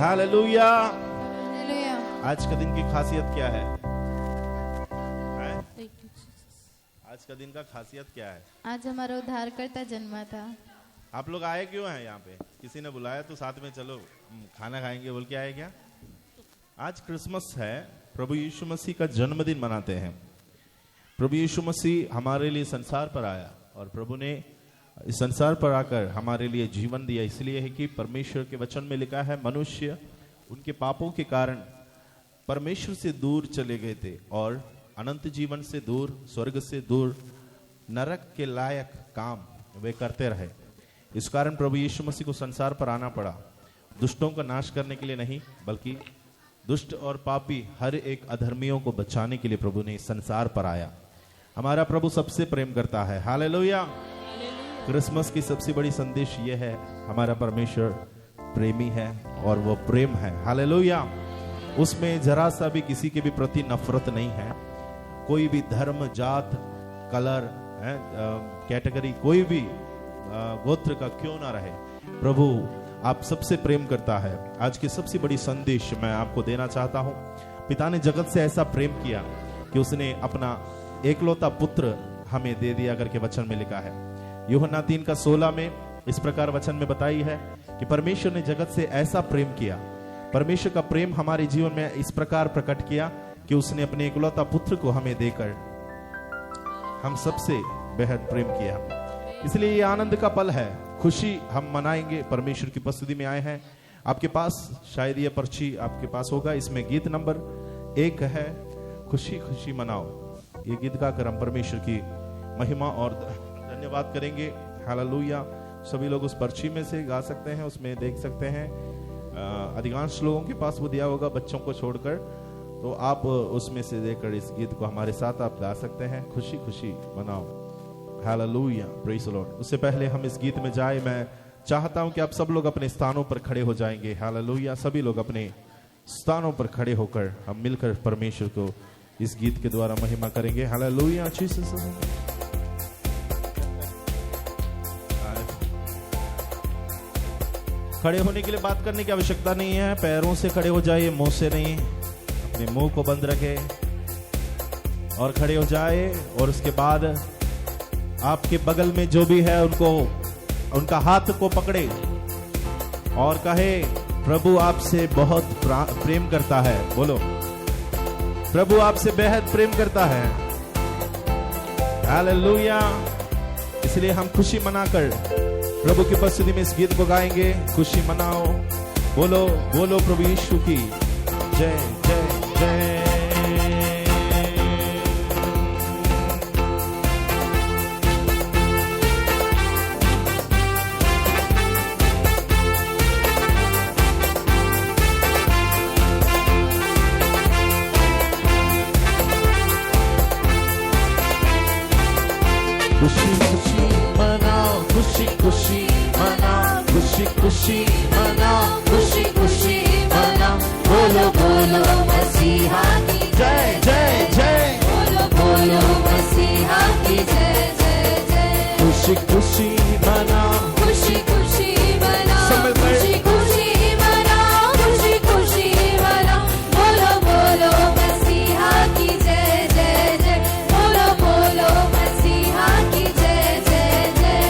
Hallelujah. Hallelujah. आज का दिन की खासियत क्या है? आज का दिन का खासियत क्या है? आज हमारा उद्धारकर्ता जन्मा था। आप लोग आए क्यों हैं यहाँ पे? किसी ने बुलाया तो साथ में चलो खाना खाएंगे बोल के आए क्या? आज क्रिसमस है, प्रभु यीशु मसीह का जन्मदिन मनाते हैं। प्रभु यीशु मसीह हमारे लिए संसार पर आया और प्रभु ने इस संसार पर आकर हमारे लिए जीवन दिया। इसलिए है कि परमेश्वर के वचन में लिखा है, मनुष्य उनके पापों के कारण परमेश्वर से दूर चले गए थे और अनंत जीवन से दूर, स्वर्ग से दूर, नरक के लायक काम वे करते रहे। इस कारण प्रभु यीशु मसीह को संसार पर आना पड़ा, दुष्टों का नाश करने के लिए नहीं, बल्कि दुष्ट और पापी हर एक अधर्मियों को बचाने के लिए प्रभु ने संसार पर आया। हमारा प्रभु सबसे प्रेम करता है। हालेलुया। क्रिसमस की सबसे बड़ी संदेश यह है, हमारा परमेश्वर प्रेमी है और वो प्रेम है। हालेलुया। उसमें जरा सा भी किसी के भी प्रति नफरत नहीं है। कोई भी धर्म, जात, कलर, कैटेगरी, कोई भी गोत्र का क्यों ना रहे, प्रभु आप सबसे प्रेम करता है। आज की सबसे बड़ी संदेश मैं आपको देना चाहता हूं। पिता ने जगत से ऐसा प्रेम किया कि उसने अपना एकलौता पुत्र हमें दे दिया करके वचन में लिखा है। यूहन्ना 3:16 में इस प्रकार वचन में बताई है कि परमेश्वर ने जगत से ऐसा प्रेम किया। परमेश्वर का प्रेम हमारे जीवन में इस प्रकार प्रकट किया कि उसने अपने एकलौता पुत्र को हमें देकर हम सबसे बेहद प्रेम किया। इसलिए ये आनंद का पल है, खुशी हम मनाएंगे। परमेश्वर की उपस्थिति में आए हैं। आपके पास शायद ये पर्ची आपके पास होगा, इसमें गीत नंबर 1 है, खुशी खुशी मनाओ। ये गीत गाकर हम परमेश्वर की महिमा और धन्यवाद करेंगे। हालेलुया। सभी लोग उस पर्ची में से गा सकते हैं, उसमें देख सकते हैं। अधिकांश लोगों के पास वो दिया होगा, बच्चों को छोड़कर, तो आप उसमें से देकर इस गीत को हमारे साथ आप गा सकते हैं। खुशी खुशी मनाओ। Hallelujah, praise the Lord. उससे पहले हम इस गीत में जाए, मैं चाहता हूं कि आप सब लोग अपने स्थानों पर खड़े हो जाएंगे। हालेलुया। सभी लोग अपने स्थानों पर खड़े होकर हम मिलकर परमेश्वर को इस गीत के द्वारा महिमा करेंगे। हालेलुया। खड़े होने के लिए बात करने की आवश्यकता नहीं है, पैरों से खड़े हो जाइए, मुंह से नहीं। अपने मुंह को बंद रखे और खड़े हो जाए। और उसके बाद आपके बगल में जो भी है उनका हाथ को पकड़े और कहे, प्रभु आपसे बहुत प्रेम करता है। बोलो, प्रभु आपसे बेहद प्रेम करता है। हालेलुया। इसलिए हम खुशी मनाकर प्रभु की उपस्थिति में इस गीत को गाएंगे। खुशी मनाओ, बोलो बोलो प्रभु यीशु की जय जय जय। खुशी खुशी मनाओ, खुशी खुशी मनाओ, खुशी खुशी मनाओ, खुशी खुशी मनाओ। बोलो बोलो मसीहा की जय जय जय। बोलो बोलो मसीहा की जय जय जय। खुशी खुशी मनाओ, खुशी खुशी मनाओ, खुशी खुशी मनाओ, खुशी खुशी मनाओ। बोलो बोलो मसीहा की जय जय जय। बोलो बोलो मसीहा की जय जय जय।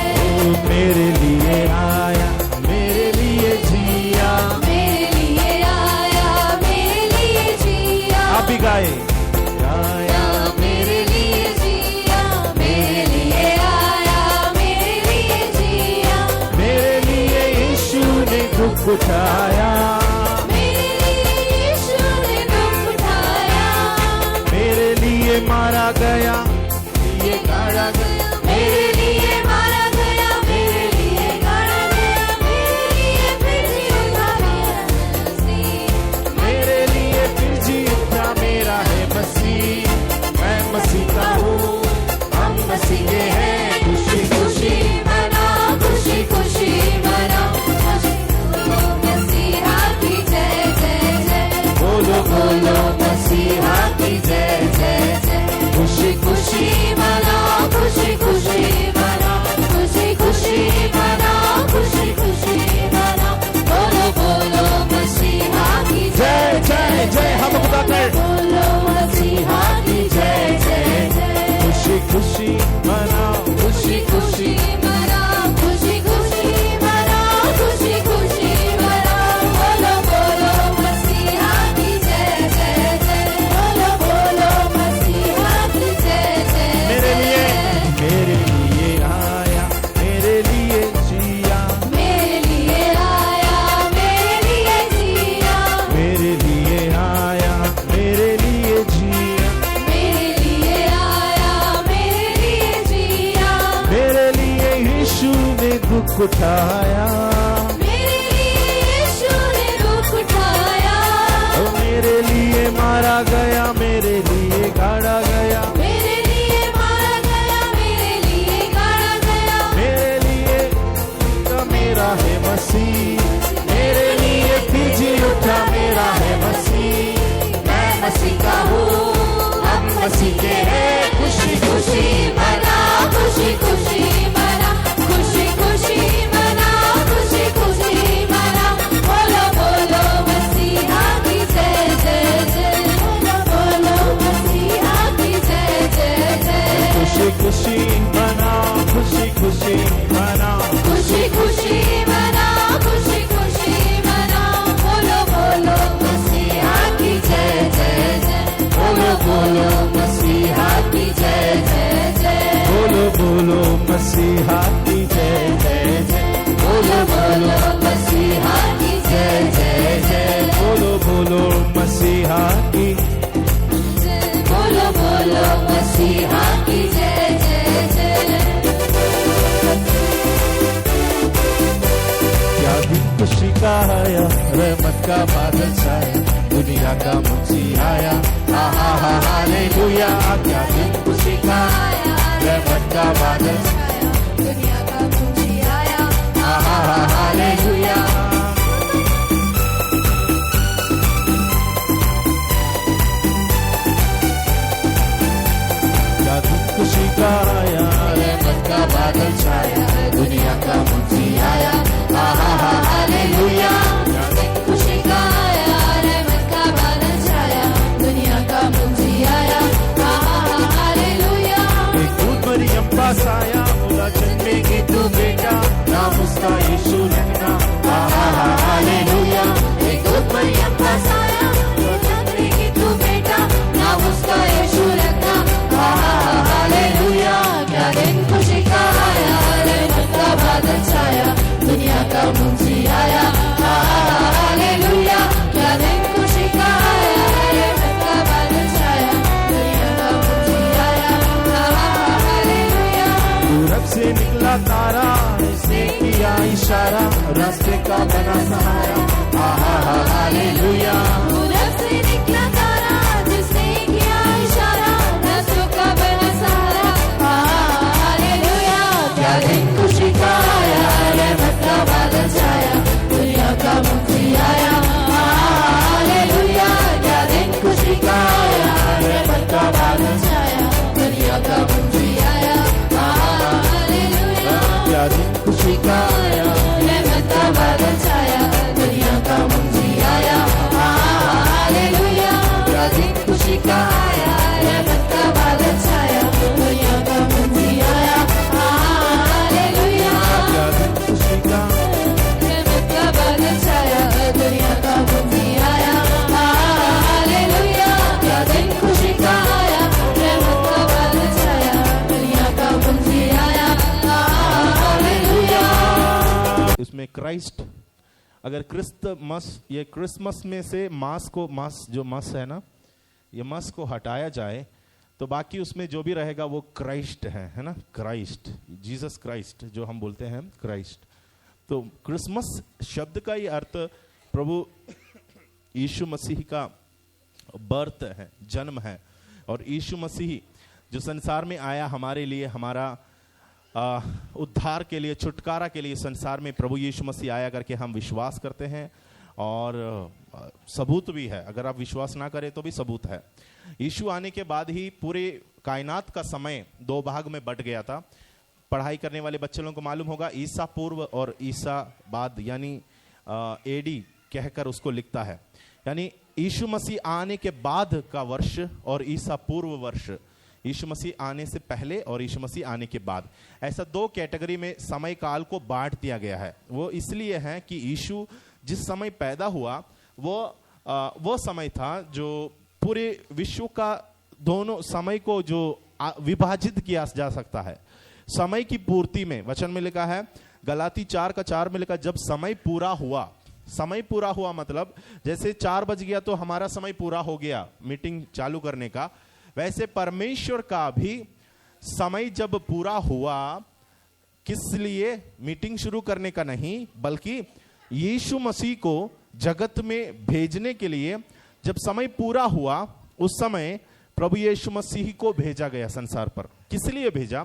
मेरे लिए आया, मेरे लिए जिया, मेरे लिए आया, मेरे लिए जिया। आप भी गाए, गाया मेरे लिए जिया, मेरे लिए आया, मेरे लिए जिया। मेरे लिए यीशु ने दुख उठाया, मेरे लिए यीशु ने दुख उठाया। मेरे लिए मारा गया, ये गाड़ा गया, मेरे लिए मारा गया, मेरे लिए गाड़ा गया। मेरे लिए फिर जी उठा मेरा मसीह, मेरे लिए फिर जी उठा मेरा है मसीह। मैं मसीह का हूँ, हम मसीह के हैं। खुशी खुशी मनाओ, खुशी खुशी मनाओ, खुशी खुशी मनाओ। दुख उठाया, मेरे लिए यीशु ने दुख उठाया, मेरे लिए मारा गया, मेरे लिए गाड़ा गया, मेरे लिए मारा गया, मेरे लिए गाड़ा गया, मेरे लिए मेरा है मसीह, मेरे लिए जी उठा मेरा है मसीह। मैं मसीह का हूँ, हम मसीह के हैं। खुशी खुशी मना, खुशी खुशी मना, खुशी खुशी मना, खुशी खुशी मना, बोलो बोलो मसीहा की जय जय जय, बोलो बोलो मसीहा की जय जय जय। खुशी खुशी मना, खुशी खुशी मना, खुशी खुशी मना, खुशी खुशी मना, बोलो बोलो मसीहा की जय जय जय, बोलो बोलो मसीहा की जय जय जय, बोलो बोलो मसीहा की जय जय जय, बोलो बोलो मसीहा की जय जय जय, बोलो बोलो मसीहा की। बोलो बोलो मसीहा की जय जय जय। क्या दिन खुशी का आया, रहमत का बादल छाया, दुनिया का मसीहा आया, आहा हा हालेलुया। क्या दिन खुशी का आया, रहमत का बादल छाया, दुनिया का खुशी आया, आहा हा हालेलुया। क्या दिन खुशी का आया, रहमत का बादल छाया, दुनिया का मसीहा आया, आहा हा हालेलुया। खुशी का आया, रहमत का बादल छाया, दुनिया का मुंशी आया, हालेलुया। एक दूत मरियम पास आया, बोला जन्मेगी तू बेटा, नाम उसका यीशु रखना, आहा हा हालेलुया। एक दूत मरियम पास आया, जन्मेगी तू बेटा, नाम उसका यीशु रखना, हालेलुया। क्या दिन खुशी का आया, रहमत का बादल छाया, दुनिया का मुंशी आया, हालेलुया। क्या दिन खुशी का आया, रहमत का बादल छाया, दुनिया का मुंशी आया, हालेलुया। पूरब से निकला तारा, इसने किया इशारा, रास्ते का बना सहारा, आहा हा हालेलुया। पूरब से निकला तारा, जिसने किया इशारा, रास्तों का बना सहारा, हालेलुया। क्या दिन खुशी का आया, रहमत का बादल छाया, दुनिया का मुक्ति आया, हालेलुया। क्या दिन खुशी का आया, रहमत का बादल छाया, दुनिया का मुक्ति आया, हालेलुया। क्या दिन खुशी का आया, रहमत का बादल छाया, दुनिया का मुक्ति आया, हालेलुया। क्या दिन खुशी का आया, रहमत का बादल छाया, दुनिया का मुक्ति आया, हालेलुया। क्या दिन खुशी का, रहमत का बादल छाया, दुनिया का मुक्ति आया, हालेलुया। क्या दिन खुशी का आया, रहमत का बादल छाया, दुनिया का मुक्ति आया, हालेलुया। उसमें क्राइस्ट, अगर क्रिसमस, ये क्रिसमस में से मास को, मास जो मास है ना, ये मास को हटाया जाए तो बाकी उसमें जो भी रहेगा वो क्राइस्ट है ना, क्राइस्ट, जीसस क्राइस्ट जो हम बोलते हैं क्राइस्ट। तो क्रिसमस शब्द का ही अर्थ प्रभु यीशु मसीह का बर्थ है, जन्म है। और यीशु मसीह जो संसार में आया हमारे लिए, हमारा उद्धार के लिए, छुटकारा के लिए संसार में प्रभु यीशु मसीह आया करके हम विश्वास करते हैं। और सबूत भी है, अगर आप विश्वास ना करें तो भी सबूत है। यीशु आने के बाद ही पूरे कायनात का समय दो भाग में बट गया था। पढ़ाई करने वाले बच्चे लोगों को मालूम होगा, ईसा पूर्व और ईसा बाद, यानी एडी कहकर उसको लिखता है, यानी यीशु मसीह आने के बाद का वर्ष और ईसा पूर्व वर्ष, यीशु मसीह आने से पहले और यीशु मसीह आने के बाद, ऐसा दो कैटेगरी में समय काल को बांट दिया गया है। वो इसलिए है कि यीशु जिस समय पैदा हुआ वो समय था जो पूरे विश्व का दोनों समय को जो विभाजित किया जा सकता है। समय की पूर्ति में वचन में लिखा है, गलाती 4:4 में लिखा, जब समय पूरा हुआ। समय पूरा हुआ मतलब जैसे 4 बज गया तो हमारा समय पूरा हो गया मीटिंग चालू करने का, वैसे परमेश्वर का भी समय जब पूरा हुआ किस लिए? मीटिंग शुरू करने का नहीं, बल्कि यीशु मसीह को जगत में भेजने के लिए जब समय पूरा हुआ, उस समय प्रभु यीशु मसीह को भेजा गया संसार पर। किस लिए भेजा?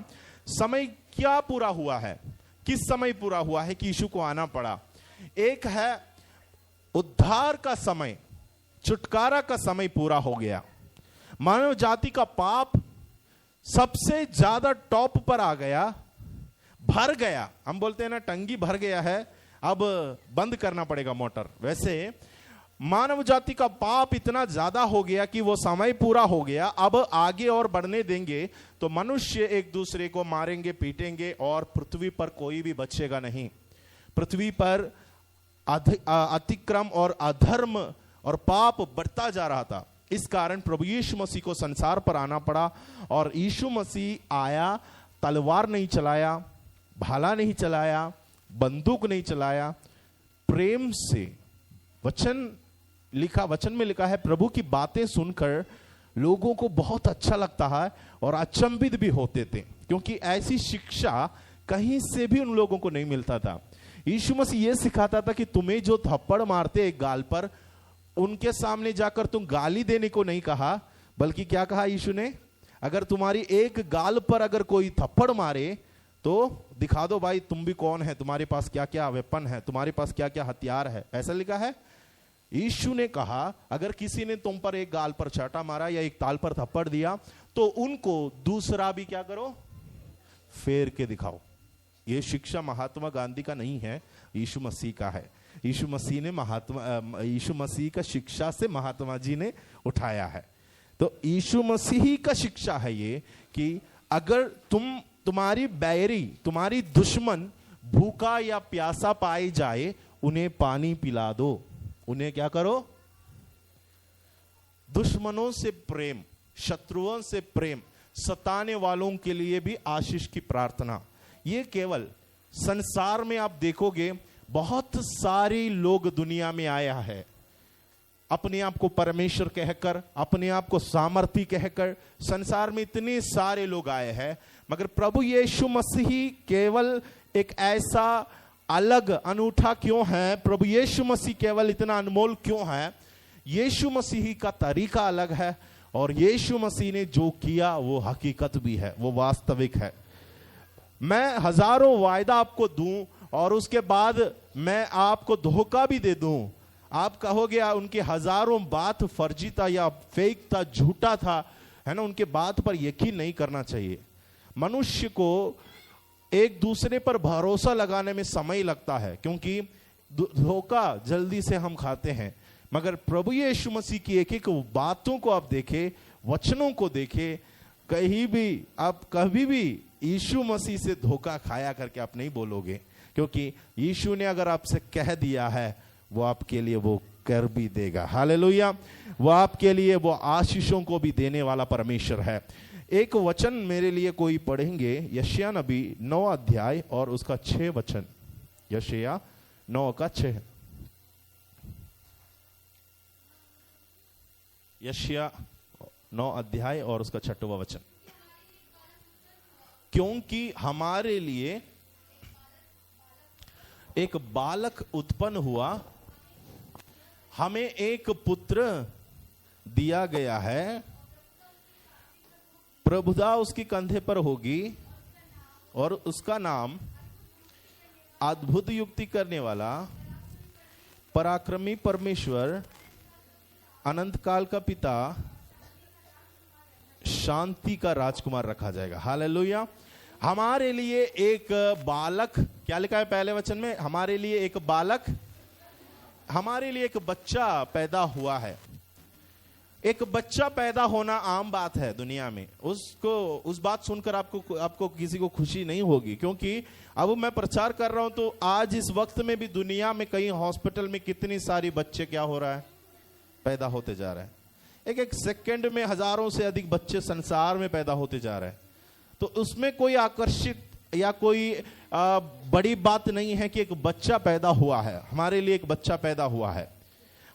समय क्या पूरा हुआ है? किस समय पूरा हुआ है कि यीशु को आना पड़ा? एक है उद्धार का समय, छुटकारा का समय पूरा हो गया। मानव जाति का पाप सबसे ज्यादा टॉप पर आ गया, भर गया। हम बोलते हैं ना, टंकी भर गया है, अब बंद करना पड़ेगा मोटर। वैसे मानव जाति का पाप इतना ज्यादा हो गया कि वो समय पूरा हो गया। अब आगे और बढ़ने देंगे तो मनुष्य एक दूसरे को मारेंगे, पीटेंगे और पृथ्वी पर कोई भी बचेगा नहीं। पृथ्वी पर अतिक्रम और अधर्म और पाप बढ़ता जा रहा था। इस कारण प्रभु यीशु मसीह को संसार पर आना पड़ा। और यीशु मसीह आया, तलवार नहीं चलाया, भाला नहीं चलाया, बंदूक नहीं चलाया, प्रेम से वचन में लिखा है, प्रभु की बातें सुनकर लोगों को बहुत अच्छा लगता है और अचंभित भी होते थे, क्योंकि ऐसी शिक्षा कहीं से भी उन लोगों को नहीं मिलता था। यीशु मसीह यह सिखाता था कि तुम्हें जो थप्पड़ मारते एक गाल पर, उनके सामने जाकर तुम गाली देने को नहीं कहा, बल्कि क्या कहा यीशु ने? अगर तुम्हारी एक गाल पर अगर कोई थप्पड़ मारे तो दिखा दो भाई तुम भी कौन है, तुम्हारे पास क्या क्या वेपन है, तुम्हारे पास क्या क्या हथियार है। ऐसा लिखा है। यीशु ने कहा अगर किसी ने तुम पर एक गाल पर चाटा मारा या एक ताल पर थप्पड़ दिया तो उनको दूसरा भी क्या करो? फेर के दिखाओ। यह शिक्षा महात्मा गांधी का नहीं है, यीशु मसीह का है। यीशु मसीह का शिक्षा से महात्मा जी ने उठाया है। तो यीशु मसीह का शिक्षा है ये कि अगर तुम्हारी बैरी, तुम्हारी दुश्मन भूखा या प्यासा पाई जाए, उन्हें पानी पिला दो। उन्हें क्या करो? दुश्मनों से प्रेम, शत्रुओं से प्रेम, सताने वालों के लिए भी आशीष की प्रार्थना। ये केवल संसार में आप देखोगे बहुत सारे लोग दुनिया में आया है, अपने आप को परमेश्वर कहकर, अपने आप को सामर्थी कहकर संसार में इतने सारे लोग आए हैं, मगर प्रभु यीशु मसीह केवल एक ऐसा अलग अनूठा क्यों है? प्रभु यीशु मसीह केवल इतना अनमोल क्यों है? यीशु मसीह का तरीका अलग है और यीशु मसीह ने जो किया वो हकीकत भी है, वो वास्तविक है। मैं हजारों वायदा आपको दूं और उसके बाद मैं आपको धोखा भी दे दूं, आप कहोगे उनके हजारों बात फर्जी था या फेक था, झूठा था, है ना, उनके बात पर यकीन नहीं करना चाहिए। मनुष्य को एक दूसरे पर भरोसा लगाने में समय लगता है, क्योंकि धोखा जल्दी से हम खाते हैं। मगर प्रभु यीशु मसीह की एक एक बातों को आप देखें, वचनों को देखें, कहीं भी आप कभी भी यीशु मसीह से धोखा खाया करके आप नहीं बोलोगे, क्योंकि यीशु ने अगर आपसे कह दिया है वो आपके लिए वो कर भी देगा। हालेलुया। वो आपके लिए वो आशीषों को भी देने वाला परमेश्वर है। एक वचन मेरे लिए कोई पढ़ेंगे? यशायाह नबी 9 अध्याय और उसका 6 वचन। यशायाह 9 का 6। यशायाह 9 अध्याय और उसका 6वां वचन। क्योंकि हमारे लिए एक बालक उत्पन्न हुआ, हमें एक पुत्र दिया गया है, प्रभुता उसकी कंधे पर होगी और उसका नाम अद्भुत युक्ति करने वाला, पराक्रमी परमेश्वर, अनंत काल का पिता, शांति का राजकुमार रखा जाएगा। हालेलुया। हमारे लिए एक बालक, क्या लिखा है पहले वचन में? हमारे लिए एक बालक, हमारे लिए एक बच्चा पैदा हुआ है। एक बच्चा पैदा होना आम बात है दुनिया में। उस बात सुनकर आपको किसी को खुशी नहीं होगी, क्योंकि अब मैं प्रचार कर रहा हूं तो आज इस वक्त में भी दुनिया में कई हॉस्पिटल में कितनी सारी बच्चे क्या हो रहा है? पैदा होते जा रहे हैं। एक एक सेकंड में हजारों से अधिक बच्चे संसार में पैदा होते जा रहे हैं। तो उसमें कोई आकर्षित या कोई बड़ी बात नहीं है कि एक बच्चा पैदा हुआ है। हमारे लिए एक बच्चा पैदा हुआ है,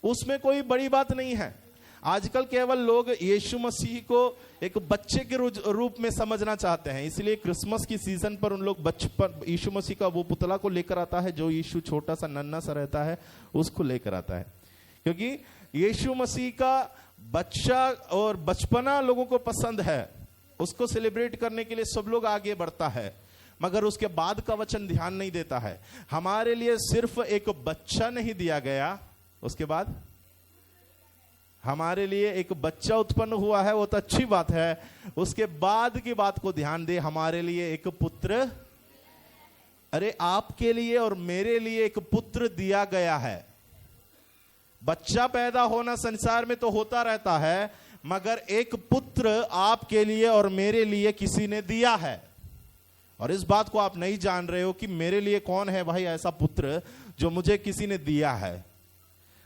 उसमें कोई बड़ी बात नहीं है। आजकल केवल लोग यीशु मसीह को एक बच्चे के रूप में समझना चाहते हैं, इसलिए क्रिसमस की सीजन पर उन लोग बचपन यीशु मसीह का वो पुतला को लेकर आता है जो यीशु छोटा सा नन्हा सा रहता है उसको लेकर आता है, क्योंकि यीशु मसीह का बच्चा और बचपना लोगों को पसंद है, उसको सेलिब्रेट करने के लिए सब लोग आगे बढ़ता है, मगर उसके बाद का वचन ध्यान नहीं देता है। हमारे लिए सिर्फ एक बच्चा नहीं दिया गया, उसके बाद हमारे लिए एक बच्चा उत्पन्न हुआ है, वो तो अच्छी बात है, उसके बाद की बात को ध्यान दे, हमारे लिए एक पुत्र, अरे आपके लिए और मेरे लिए एक पुत्र दिया गया है। बच्चा पैदा होना संसार में तो होता रहता है, मगर एक पुत्र आपके लिए और मेरे लिए किसी ने दिया है। और इस बात को आप नहीं जान रहे हो कि मेरे लिए कौन है भाई ऐसा पुत्र जो मुझे किसी ने दिया है,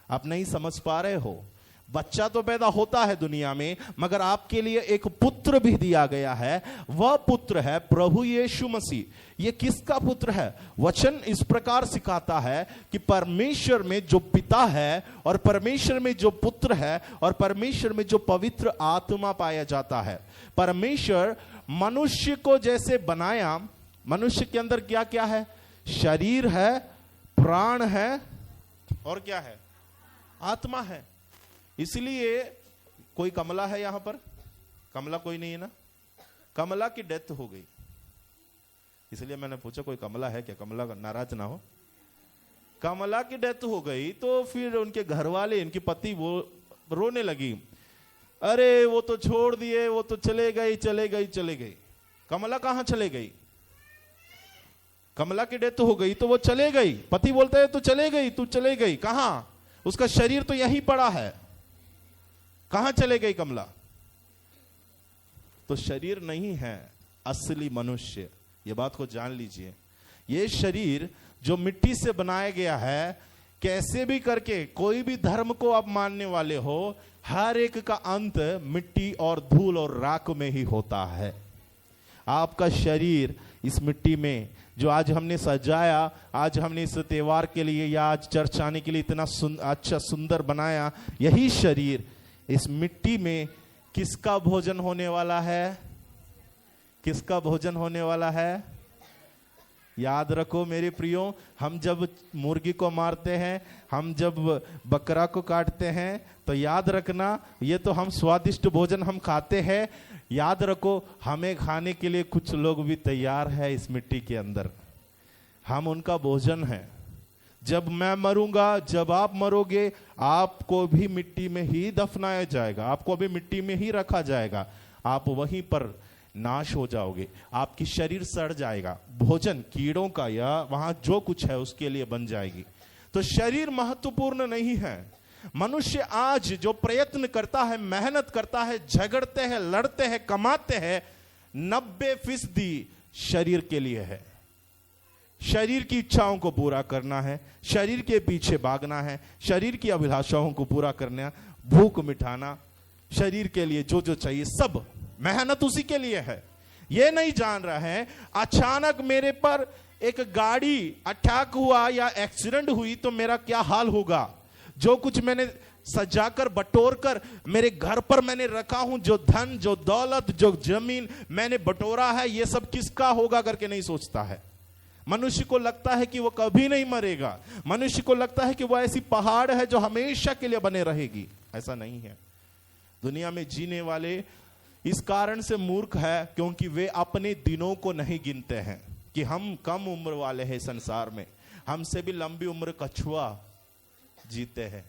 आप नहीं समझ पा रहे हो। बच्चा तो पैदा होता है दुनिया में, मगर आपके लिए एक पुत्र भी दिया गया है, वह पुत्र है प्रभु यीशु मसीह। ये किसका पुत्र है? वचन इस प्रकार सिखाता है कि परमेश्वर में जो पिता है और परमेश्वर में जो पुत्र है और परमेश्वर में जो पवित्र आत्मा पाया जाता है। परमेश्वर मनुष्य को जैसे बनाया, मनुष्य के अंदर क्या क्या है? शरीर है, प्राण है और क्या है? आत्मा है। इसलिए कोई कमला है यहां पर? कमला कोई नहीं है ना? कमला की डेथ हो गई, इसलिए मैंने पूछा कोई कमला है क्या? कमला नाराज ना हो। कमला की डेथ हो गई तो फिर उनके घर वाले, इनकी पति, वो रोने लगी, अरे वो तो छोड़ दिए, वो तो चले गई चले गई चले गई। कमला कहां चले गई? कमला की डेथ हो गई तो वो चले गई। पति बोलता है तू चले गई, तू चले गई कहां? उसका शरीर तो यहीं पड़ा है, कहां चले गई कमला? तो शरीर नहीं है असली मनुष्य, ये बात को जान लीजिए। ये शरीर जो मिट्टी से बनाया गया है, कैसे भी करके कोई भी धर्म को आप मानने वाले हो, हर एक का अंत मिट्टी और धूल और राख में ही होता है। आपका शरीर इस मिट्टी में जो आज हमने सजाया, आज हमने इस त्योहार के लिए या आज चर्च आने के लिए इतना अच्छा सुंदर बनाया, यही शरीर इस मिट्टी में किसका भोजन होने वाला है? किसका भोजन होने वाला है? याद रखो मेरे प्रियो, हम जब मुर्गी को मारते हैं, हम जब बकरा को काटते हैं, तो याद रखना ये तो हम स्वादिष्ट भोजन हम खाते हैं। याद रखो हमें खाने के लिए कुछ लोग भी तैयार है इस मिट्टी के अंदर, हम उनका भोजन है। जब मैं मरूंगा, जब आप मरोगे, आपको भी मिट्टी में ही दफनाया जाएगा, आपको भी मिट्टी में ही रखा जाएगा, आप वहीं पर नाश हो जाओगे, आपकी शरीर सड़ जाएगा, भोजन कीड़ों का या वहां जो कुछ है उसके लिए बन जाएगी। तो शरीर महत्वपूर्ण नहीं है। मनुष्य आज जो प्रयत्न करता है, मेहनत करता है, झगड़ते हैं, लड़ते हैं, कमाते हैं, 90% शरीर के लिए है। शरीर की इच्छाओं को पूरा करना है, शरीर के पीछे भागना है, शरीर की अभिलाषाओं को पूरा करना, भूख मिटाना, शरीर के लिए जो जो चाहिए सब मेहनत उसी के लिए है। ये नहीं जान रहा है अचानक मेरे पर एक गाड़ी अटैक हुआ या एक्सीडेंट हुई तो मेरा क्या हाल होगा। जो कुछ मैंने सजाकर बटोर कर मेरे घर पर मैंने रखा हूं, जो धन, जो दौलत, जो जमीन मैंने बटोरा है, ये सब किसका होगा करके नहीं सोचता है। मनुष्य को लगता है कि वो कभी नहीं मरेगा, मनुष्य को लगता है कि वो ऐसी पहाड़ है जो हमेशा के लिए बने रहेगी। ऐसा नहीं है। दुनिया में जीने वाले इस कारण से मूर्ख है क्योंकि वे अपने दिनों को नहीं गिनते हैं कि हम कम उम्र वाले हैं संसार में। हमसे भी लंबी उम्र कछुआ जीते हैं,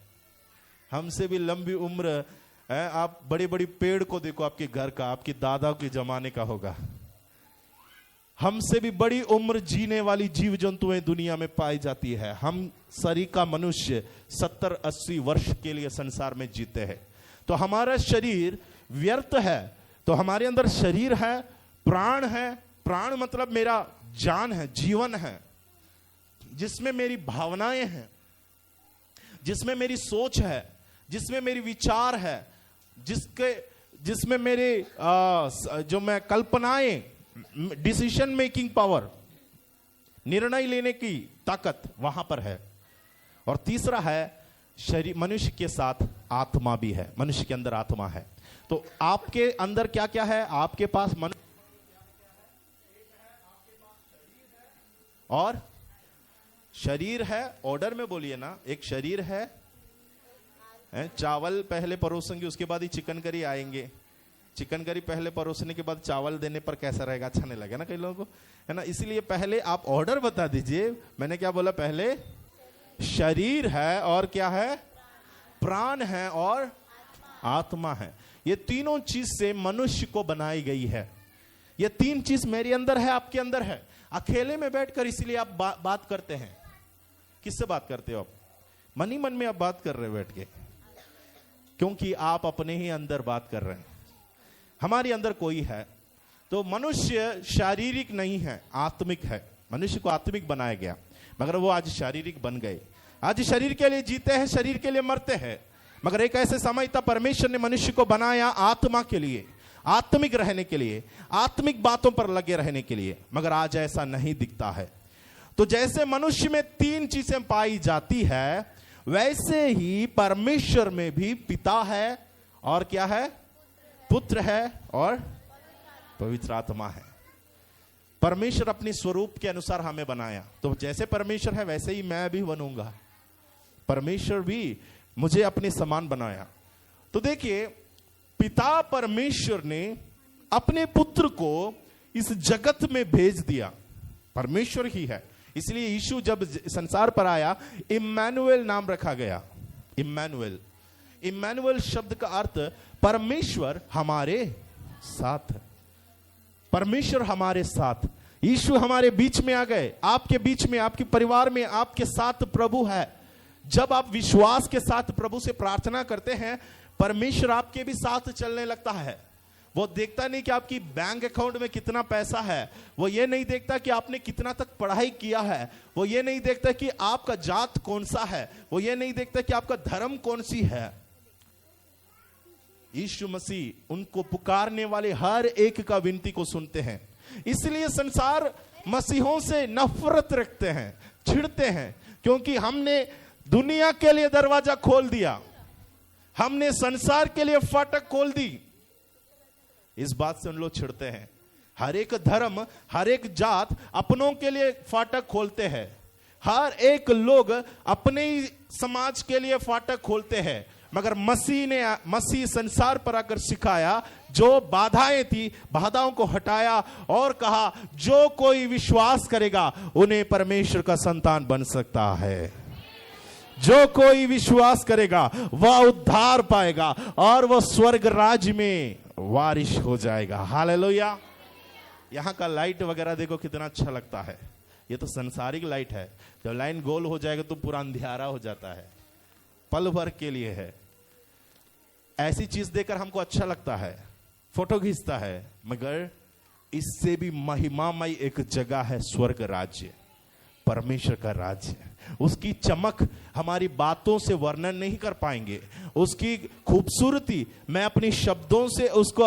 हमसे भी लंबी उम्र है। आप बड़ी बड़ी पेड़ को देखो, आपके घर का, आपकी दादा के जमाने का होगा। हमसे भी बड़ी उम्र जीने वाली जीव जंतुएं दुनिया में पाई जाती है। हम सरीका मनुष्य 70-80 वर्ष के लिए संसार में जीते हैं। तो हमारा शरीर व्यर्थ है। तो हमारे अंदर शरीर है, प्राण है, प्राण मतलब मेरा जान है, जीवन है, जिसमें मेरी भावनाएं हैं, जिसमें मेरी सोच है, जिसमें मेरी विचार है, जिसमें मेरे जो मैं कल्पनाएं, डिसीजन मेकिंग पावर, निर्णय लेने की ताकत वहां पर है। और तीसरा है शरीर, मनुष्य के साथ आत्मा भी है, मनुष्य के अंदर आत्मा है। तो आपके अंदर क्या क्या है? आपके पास मनुष्य और शरीर है। ऑर्डर में बोलिए ना, एक शरीर है, चावल पहले परोसेंगे, उसके बाद ही चिकन करी आएंगे। चिकन करी पहले परोसने के बाद चावल देने पर कैसा रहेगा? अच्छा नहीं लगेगा ना कई लोगों को, है ना। इसलिए पहले आप ऑर्डर बता दीजिए। मैंने क्या बोला? पहले शरीर है और क्या है? प्राण है और आत्मा है। ये तीनों चीज से मनुष्य को बनाई गई है। ये तीन चीज मेरे अंदर है, आपके अंदर है। अकेले में बैठकर इसलिए आप बात करते हैं। किससे बात करते हो आप? मन ही मन में आप बात कर रहे हो बैठ के, क्योंकि आप अपने ही अंदर बात कर रहे हैं। हमारे अंदर कोई है। तो मनुष्य शारीरिक नहीं है, आत्मिक है। मनुष्य को आत्मिक बनाया गया, मगर वो आज शारीरिक बन गए। आज शरीर के लिए जीते हैं, शरीर के लिए मरते हैं। मगर एक ऐसे समय था, परमेश्वर ने मनुष्य को बनाया आत्मा के लिए, आत्मिक रहने के लिए, आत्मिक बातों पर लगे रहने के लिए। मगर आज ऐसा नहीं दिखता है। तो जैसे मनुष्य में तीन चीजें पाई जाती है, वैसे ही परमेश्वर में भी पिता है और क्या है? पुत्र है और पवित्र आत्मा है। परमेश्वर अपने स्वरूप के अनुसार हमें बनाया। तो जैसे परमेश्वर है वैसे ही मैं भी बनूंगा। परमेश्वर भी मुझे अपने समान बनाया। तो देखिए, पिता परमेश्वर ने अपने पुत्र को इस जगत में भेज दिया। परमेश्वर ही है, इसलिए यीशु जब संसार पर आया, इम्मानुएल नाम रखा गया। इम्मानुएल, इम्मानुएल शब्द का अर्थ परमेश्वर हमारे साथ है। परमेश्वर हमारे साथ, यीशु हमारे बीच में आ गए, आपके बीच में, आपके परिवार में, आपके साथ प्रभु है। जब आप विश्वास के साथ प्रभु से प्रार्थना करते हैं, परमेश्वर आपके भी साथ चलने लगता है। वो देखता नहीं कि आपकी बैंक अकाउंट में कितना पैसा है, वो ये नहीं देखता कि आपने कितना तक पढ़ाई किया है, वो ये नहीं देखता कि आपका जात कौन सा है, वो ये नहीं देखता कि आपका धर्म कौन सी है। यीशु मसीह उनको पुकारने वाले हर एक का विनती को सुनते हैं। इसलिए संसार मसीहों से नफरत रखते हैं, छिड़ते हैं, क्योंकि हमने दुनिया के लिए दरवाजा खोल दिया, हमने संसार के लिए फाटक खोल दी। इस बात से उन लोग छिड़ते हैं। हर एक धर्म, हर एक जात अपनों के लिए फाटक खोलते हैं। हर एक लोग अपने ही समाज के लिए फाटक खोलते हैं। मगर मसीह संसार पर आकर सिखाया, जो बाधाएं थी, बाधाओं को हटाया और कहा जो कोई विश्वास करेगा उन्हें परमेश्वर का संतान बन सकता है। जो कोई विश्वास करेगा वह उद्धार पाएगा और वह स्वर्ग राज्य में वारिश हो जाएगा। हालेलुया। यहां का लाइट वगैरह देखो कितना अच्छा लगता है। ये तो संसारिक लाइट है। जब लाइन गोल हो जाएगा तो पूरा अंधियारा हो जाता है, पल भर के लिए है। ऐसी चीज देखकर हमको अच्छा लगता है, फोटो खींचता है, मगर इससे भी महिमामय एक जगह है, स्वर्ग राज्य, परमेश्वर का राज्य। उसकी चमक हमारी बातों से वर्णन नहीं कर पाएंगे। उसकी खूबसूरती मैं अपनी शब्दों से उसको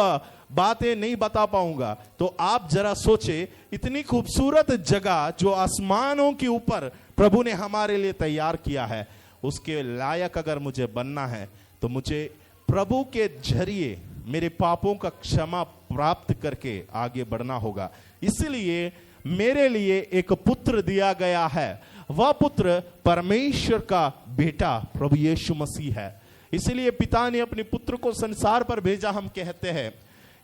बातें नहीं बता पाऊंगा। तो आप जरा सोचे, इतनी खूबसूरत जगह जो आसमानों के ऊपर प्रभु ने हमारे लिए तैयार किया है, उसके लायक अगर मुझे बनना है तो मुझे प्रभु के जरिए मेरे पापों का क्षमा प्राप्त करके आगे बढ़ना होगा। इसलिए मेरे लिए एक पुत्र दिया गया है। वह पुत्र परमेश्वर का बेटा प्रभु यीशु मसीह है। इसलिए पिता ने अपने पुत्र को संसार पर भेजा। हम कहते हैं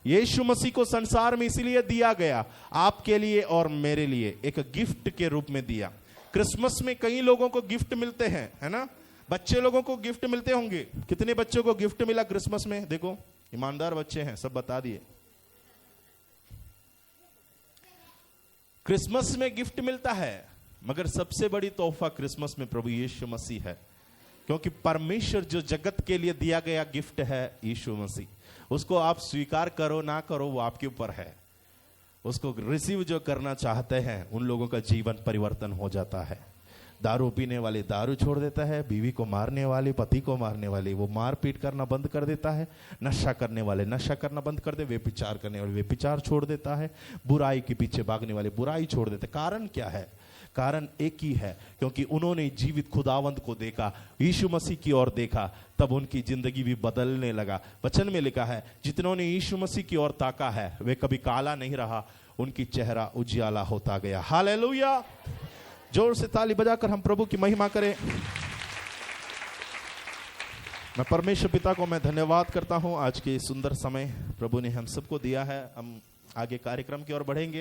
यीशु मसीह को संसार में इसलिए दिया गया, आपके लिए और मेरे लिए एक गिफ्ट के रूप में दिया। क्रिसमस में कई लोगों को गिफ्ट मिलते हैं, है ना। बच्चे लोगों को गिफ्ट मिलते होंगे। कितने बच्चों को गिफ्ट मिला क्रिसमस में? देखो, ईमानदार बच्चे हैं, सब बता दिए। क्रिसमस में गिफ्ट मिलता है, मगर सबसे बड़ी तोहफा क्रिसमस में प्रभु यीशु मसीह है। क्योंकि परमेश्वर जो जगत के लिए दिया गया गिफ्ट है यीशु मसीह, उसको आप स्वीकार करो ना करो वो आपके ऊपर है। उसको रिसीव जो करना चाहते हैं उन लोगों का जीवन परिवर्तन हो जाता है। दारू पीने वाले दारू छोड़ देता है, बीवी को मारने वाले, पति को मारने वाले वो मार पीट करना बंद कर देता है, नशा करने वाले नशा करना बंद कर दे, व्यभिचार करने वाले व्यभिचार छोड़ देता है, बुराई के पीछे भागने वाले बुराई छोड़ देते। कारण क्या है? कारण एक ही है, क्योंकि उन्होंने जीवित खुदावंत को देखा, यीशु मसीह की ओर देखा, तब उनकी जिंदगी भी बदलने लगा। वचन में लिखा है, जितनों ने यीशु मसीह की ओर ताका है वे कभी काला नहीं रहा, उनकी चेहरा उजियाला होता गया। हालेलुया! जोर से ताली बजाकर हम प्रभु की महिमा करें। मैं परमेश्वर पिता को मैं धन्यवाद करता हूं, आज के सुंदर समय प्रभु ने हम सबको दिया है। हम आगे कार्यक्रम की ओर बढ़ेंगे।